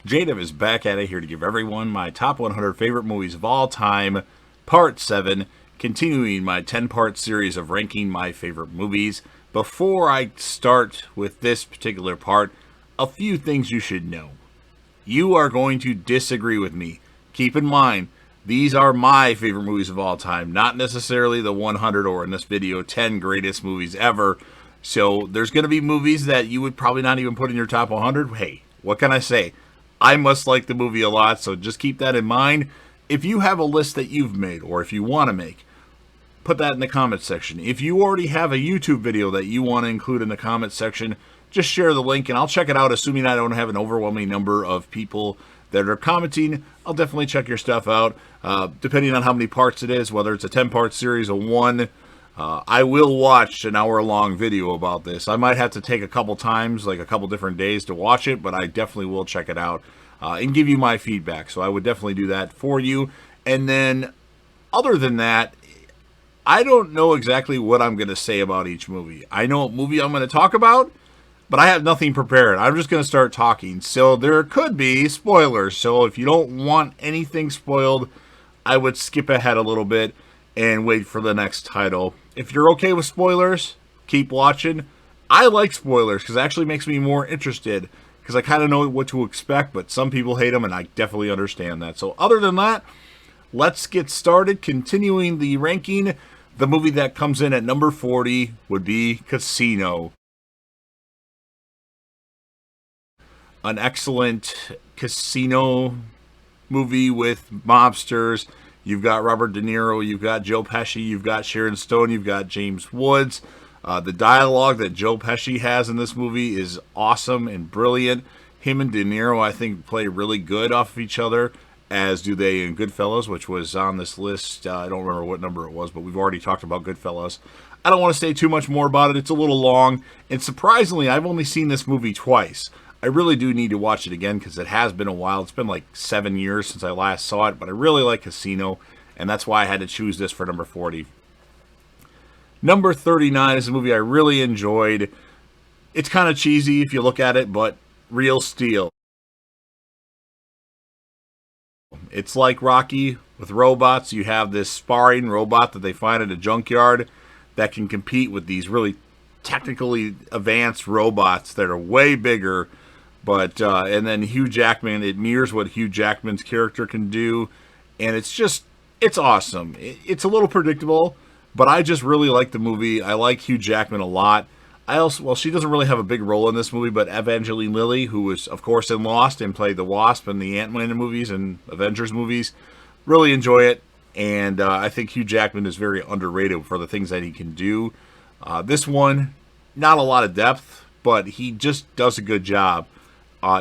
Fugitive is back at it here to give everyone my top 100 favorite movies of all time, part 7, continuing my 10-part series of ranking my favorite movies. Before I start with this particular part, a few things you should know. You are going to disagree with me. Keep in mind, these are my favorite movies of all time, not necessarily the 100 or in this video 10 greatest movies ever. So there's going to be movies that you would probably not even put in your top 100. Hey, what can I say? I must like the movie a lot, so just keep that in mind. If you have a list that you've made, or if you want to make, put that in the comments section. If you already have a YouTube video that you want to include in the comments section, just share the link and I'll check it out, assuming I don't have an overwhelming number of people that are commenting. I'll definitely check your stuff out, depending on how many parts it is, whether it's a 10-part series or one. I will watch an hour-long video about this. I might have to take a couple times, like a couple different days to watch it, but I definitely will check it out and give you my feedback. So I would definitely do that for you. And then, other than that, I don't know exactly what I'm going to say about each movie. I know what movie I'm going to talk about, but I have nothing prepared. I'm just going to start talking. So there could be spoilers. So if you don't want anything spoiled, I would skip ahead a little bit and wait for the next title. If you're okay with spoilers, keep watching. I like spoilers because it actually makes me more interested because I kind of know what to expect, but some people hate them, and I definitely understand that. So other than that, let's get started. Continuing the ranking, the movie that comes in at number 40 would be Casino. An excellent casino movie with mobsters. You've got Robert De Niro, you've got Joe Pesci, you've got Sharon Stone, you've got James Woods. The dialogue that Joe Pesci has in this movie is awesome and brilliant. Him and De Niro, I think, play really good off of each other, as do they in Goodfellas, which was on this list. I don't remember what number it was, but we've already talked about Goodfellas. I don't want to say too much more about it. It's a little long, and surprisingly, I've only seen this movie twice. I really do need to watch it again because it has been a while. It's been like 7 years since I last saw it, but I really like Casino, and that's why I had to choose this for number 40. Number 39 is a movie I really enjoyed. It's kind of cheesy if you look at it, but Real Steel. It's like Rocky with robots. You have this sparring robot that they find at a junkyard that can compete with these really technically advanced robots that are way bigger. But and then Hugh Jackman, it mirrors what Hugh Jackman's character can do, and it's awesome. It's a little predictable, but I just really like the movie. I like Hugh Jackman a lot. She doesn't really have a big role in this movie, but Evangeline Lilly, who was, of course, in Lost and played the Wasp in the Ant-Man movies and Avengers movies, really enjoy it, and I think Hugh Jackman is very underrated for the things that he can do. This one, not a lot of depth, but he just does a good job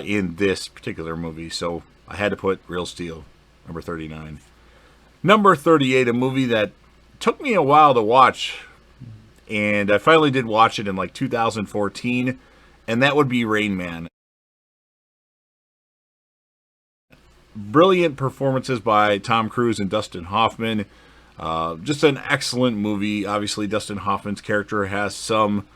in this particular movie, so I had to put Real Steel, number 39. Number 38, a movie that took me a while to watch, and I finally did watch it in like 2014, and that would be Rain Man. Brilliant performances by Tom Cruise and Dustin Hoffman. Just an excellent movie. Obviously, Dustin Hoffman's character has some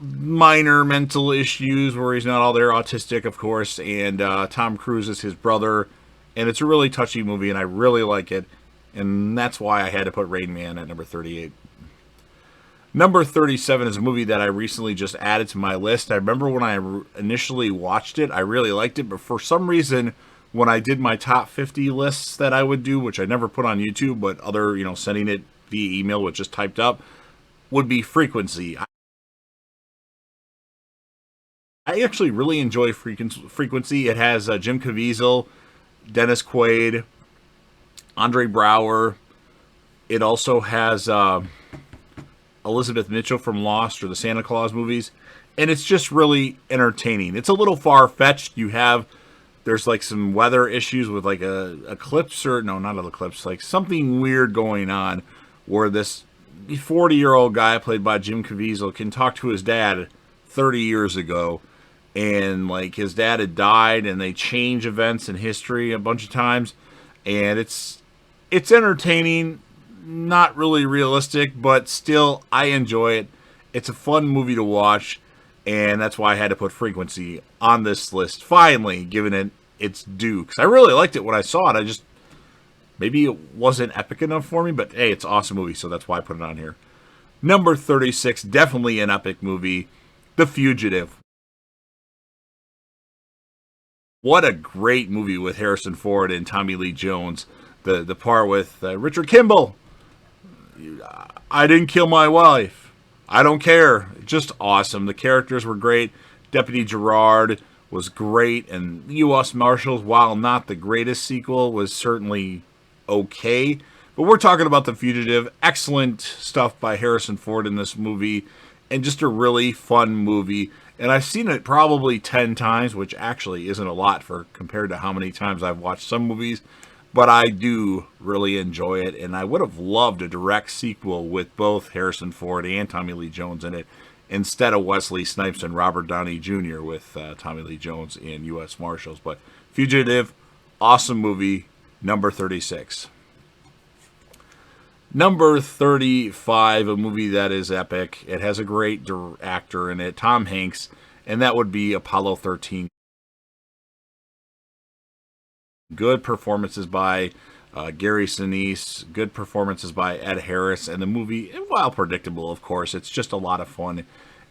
minor mental issues where he's not all there, autistic, of course, and Tom Cruise is his brother, and it's a really touchy movie, and I really like it, and that's why I had to put Rain Man at number 38. Number 37 is a movie that I recently just added to my list. I remember when I initially watched it, I really liked it, but for some reason, when I did my top 50 lists that I would do, which I never put on YouTube, but other, sending it via email, which just typed up, would be Frequency. I actually really enjoy Frequency. It has Jim Caviezel, Dennis Quaid, Andre Braugher. It also has Elizabeth Mitchell from Lost or the Santa Claus movies. And it's just really entertaining. It's a little far-fetched. There's like some weather issues with like a eclipse, or no, not an eclipse, like something weird going on where this 40-year-old guy played by Jim Caviezel can talk to his dad 30 years ago. And like his dad had died, and they change events in history a bunch of times, and it's entertaining, not really realistic, but still I enjoy it. It's a fun movie to watch, and that's why I had to put Frequency on this list. Finally, giving it its due. Because I really liked it when I saw it. Maybe it wasn't epic enough for me, but hey, it's an awesome movie, so that's why I put it on here. Number 36, definitely an epic movie, The Fugitive. What a great movie with Harrison Ford and Tommy Lee Jones. The part with Richard Kimball. I didn't kill my wife. I don't care. Just awesome. The characters were great. Deputy Gerard was great. And U.S. Marshals, while not the greatest sequel, was certainly okay. But we're talking about The Fugitive. Excellent stuff by Harrison Ford in this movie. And just a really fun movie. And I've seen it probably 10 times, which actually isn't a lot for compared to how many times I've watched some movies. But I do really enjoy it, and I would have loved a direct sequel with both Harrison Ford and Tommy Lee Jones in it, instead of Wesley Snipes and Robert Downey Jr. with Tommy Lee Jones in U.S. Marshals. But Fugitive, awesome movie, number 36. Number 35, a movie that is epic. It has a great actor in it, Tom Hanks, and that would be Apollo 13. Good performances by Gary Sinise, good performances by Ed Harris, and the movie, while predictable, of course, it's just a lot of fun,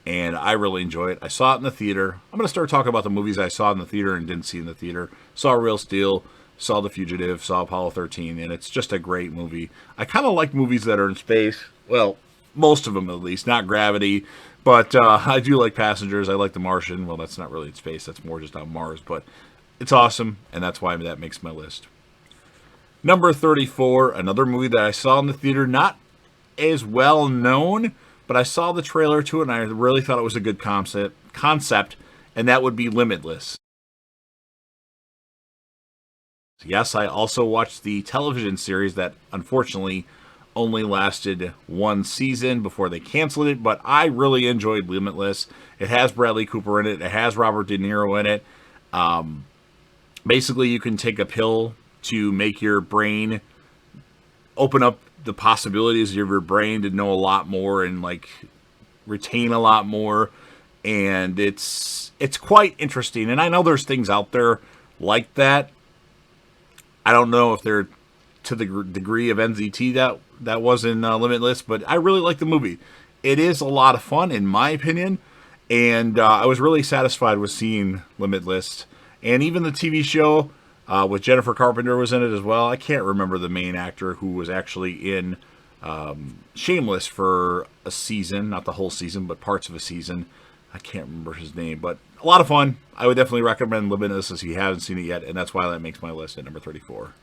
and I really enjoy it. I saw it in the theater. I'm going to start talking about the movies I saw in the theater and didn't see in the theater. Saw Real Steel, saw The Fugitive, saw Apollo 13, and it's just a great movie. I kind of like movies that are in space. Well, most of them at least, not Gravity, but I do like Passengers. I like The Martian. Well, that's not really in space. That's more just on Mars, but it's awesome, and that's why that makes my list. Number 34, another movie that I saw in the theater, not as well known, but I saw the trailer to it, and I really thought it was a good concept, and that would be Limitless. Yes, I also watched the television series that unfortunately only lasted one season before they canceled it, but I really enjoyed Limitless. It has Bradley Cooper in it. It has Robert De Niro in it. Basically, you can take a pill to make your brain open up the possibilities of your brain to know a lot more and like retain a lot more. And it's quite interesting. And I know there's things out there like that. I don't know if they're to the degree of NZT that was in Limitless, but I really like the movie. It is a lot of fun, in my opinion. And I was really satisfied with seeing Limitless. And even the TV show with Jennifer Carpenter was in it as well. I can't remember the main actor who was actually in Shameless for a season. Not the whole season, but parts of a season. I can't remember his name, but a lot of fun. I would definitely recommend Limitless if you haven't seen it yet, and that's why that makes my list at number 34.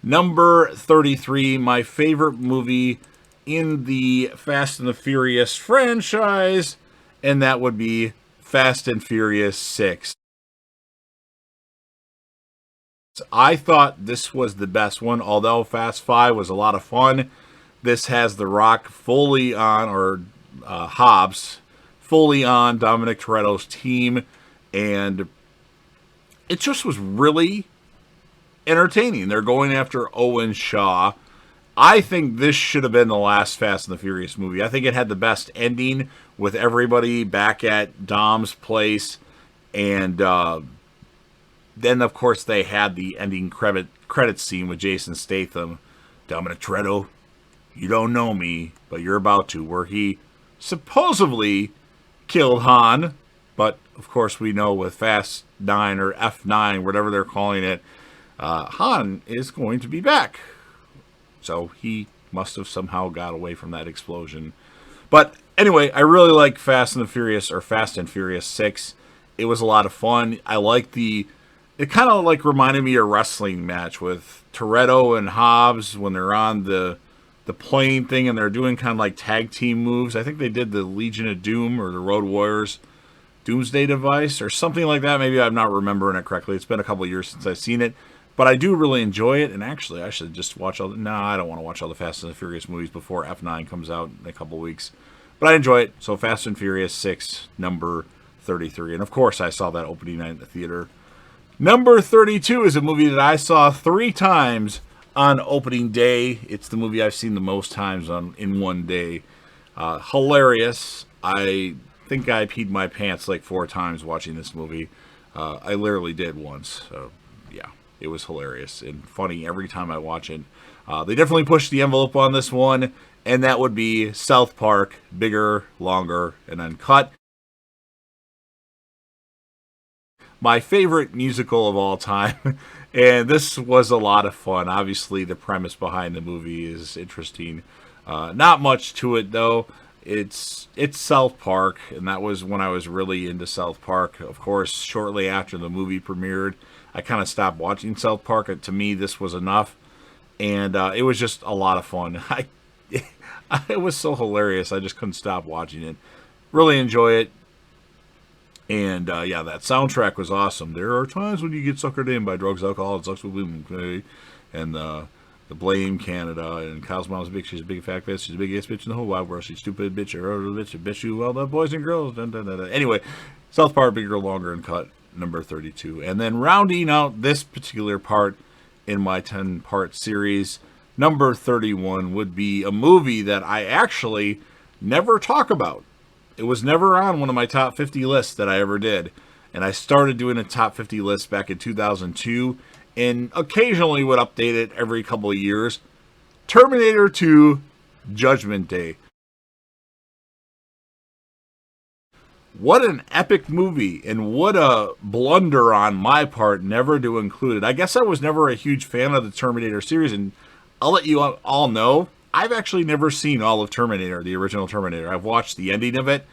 Number 33, my favorite movie in the Fast and the Furious franchise, and that would be Fast and Furious 6. I thought this was the best one, although Fast 5 was a lot of fun. This has The Rock fully on, or Hobbs, fully on Dominic Toretto's team, and it just was really entertaining. They're going after Owen Shaw. I think this should have been the last Fast and the Furious movie. I think it had the best ending with everybody back at Dom's place, and then, of course, they had the ending credit scene with Jason Statham. Dominic Toretto, you don't know me, but you're about to, where he supposedly killed Han. But, of course, we know with Fast 9 or F9, whatever they're calling it, Han is going to be back. So he must have somehow got away from that explosion. But anyway, I really like Fast and Furious 6. It was a lot of fun. I like it kind of like reminded me of a wrestling match with Toretto and Hobbs when they're on the plane thing and they're doing kind of like tag team moves. I think they did the Legion of Doom or the Road Warriors Doomsday Device or something like that. Maybe I'm not remembering it correctly. It's been a couple of years since I've seen it. But I do really enjoy it, and actually I should just watch I don't want to watch all the Fast and the Furious movies before F9 comes out in a couple of weeks. But I enjoy it. So Fast and Furious 6, number 33. And of course I saw that opening night in the theater. Number 32 is a movie that I saw 3 times on opening day. It's the movie I've seen the most times in one day. Hilarious. I think I peed my pants like 4 times watching this movie. I literally did once. So, yeah, it was hilarious and funny every time I watch it. They definitely pushed the envelope on this one, and that would be South Park, bigger, longer, and uncut. My favorite musical of all time, and this was a lot of fun. Obviously, the premise behind the movie is interesting. Not much to it though. It's South Park, and that was when I was really into South Park. Of course, shortly after the movie premiered, I kind of stopped watching South Park. To me, this was enough, and it was just a lot of fun. It was so hilarious. I just couldn't stop watching it. Really enjoy it. And yeah, that soundtrack was awesome. There are times when you get suckered in by drugs, alcohol, and sexual women, okay? And the blame Canada, and Kyle's mom's big. She's a big fat bitch. She's the biggest bitch in the whole wide world. She's stupid bitch. Or bitch, bitch you all the boys and girls. Dun, dun, dun, dun. Anyway, South Park, bigger, longer, and cut, number 32. And then rounding out this particular part in my 10-part series, number 31 would be a movie that I actually never talk about. It was never on one of my top 50 lists that I ever did. And I started doing a top 50 list back in 2002 and occasionally would update it every couple of years. Terminator 2 Judgment Day. What an epic movie, and what a blunder on my part never to include it. I guess I was never a huge fan of the Terminator series, and I'll let you all know, I've actually never seen all of Terminator, the original Terminator. I've watched the ending of it,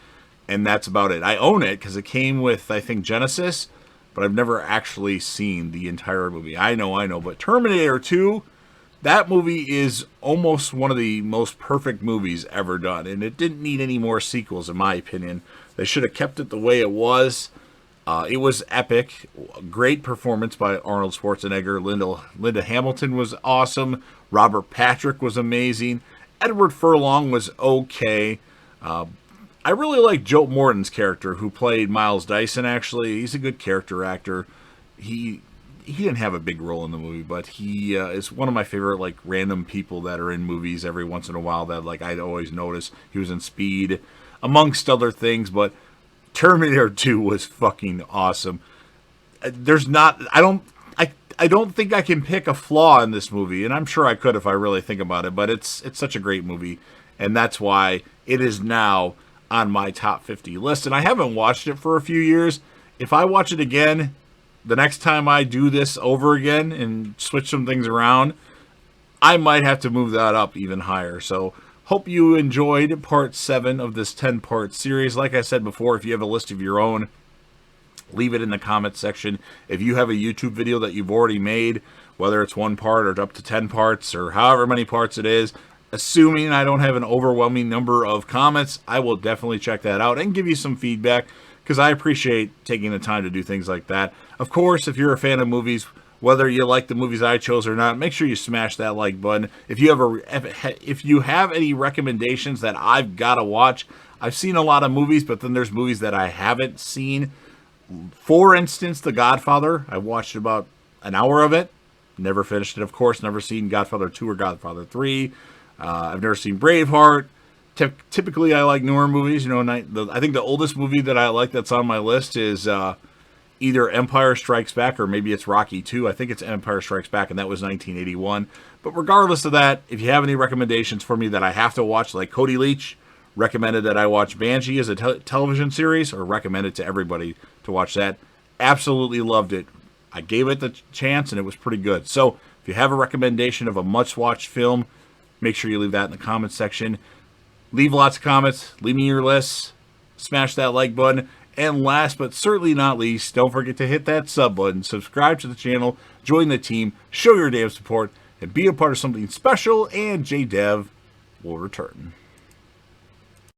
and that's about it. I own it because it came with, I think, Genesis, but I've never actually seen the entire movie. I know, but Terminator 2, that movie is almost one of the most perfect movies ever done, and it didn't need any more sequels, in my opinion. They should have kept it the way it was. It was epic. Great performance by Arnold Schwarzenegger. Linda Hamilton was awesome. Robert Patrick was amazing. Edward Furlong was okay. I really like Joe Morton's character, who played Miles Dyson, actually. He's a good character actor. He didn't have a big role in the movie, but he is one of my favorite, like, random people that are in movies every once in a while that, like, I'd always notice. He was in Speed, amongst other things, but Terminator 2 was fucking awesome. I don't think I can pick a flaw in this movie, and I'm sure I could if I really think about it, but it's such a great movie, and that's why it is now on my top 50 list, and I haven't watched it for a few years. If I watch it again, the next time I do this over again and switch some things around, I might have to move that up even higher. So hope you enjoyed part 7 of this 10-part series. Like I said before, if you have a list of your own, leave it in the comments section. If you have a YouTube video that you've already made, whether it's 1 part or up to 10 parts or however many parts it is, assuming I don't have an overwhelming number of comments, I will definitely check that out and give you some feedback, because I appreciate taking the time to do things like that. Of course, if you're a fan of movies, whether you like the movies I chose or not, make sure you smash that like button. If you have any recommendations that I've got to watch, I've seen a lot of movies, but then there's movies that I haven't seen. For instance, The Godfather. I watched about an hour of it. Never finished it, of course. Never seen Godfather 2 or Godfather 3. I've never seen Braveheart. Typically, I like newer movies. You know, I think the oldest movie that I like that's on my list is either Empire Strikes Back or maybe it's Rocky 2. I think it's Empire Strikes Back, and that was 1981. But regardless of that, if you have any recommendations for me that I have to watch, like Cody Leach recommended that I watch Banshee as a television series, or recommended to everybody to watch that. Absolutely loved it. I gave it the chance, and it was pretty good. So if you have a recommendation of a must-watch film, make sure you leave that in the comments section. Leave lots of comments. Leave me your lists. Smash that like button. And last but certainly not least, don't forget to hit that sub button. Subscribe to the channel. Join the team. Show your damn support. And be a part of something special. And JDev will return.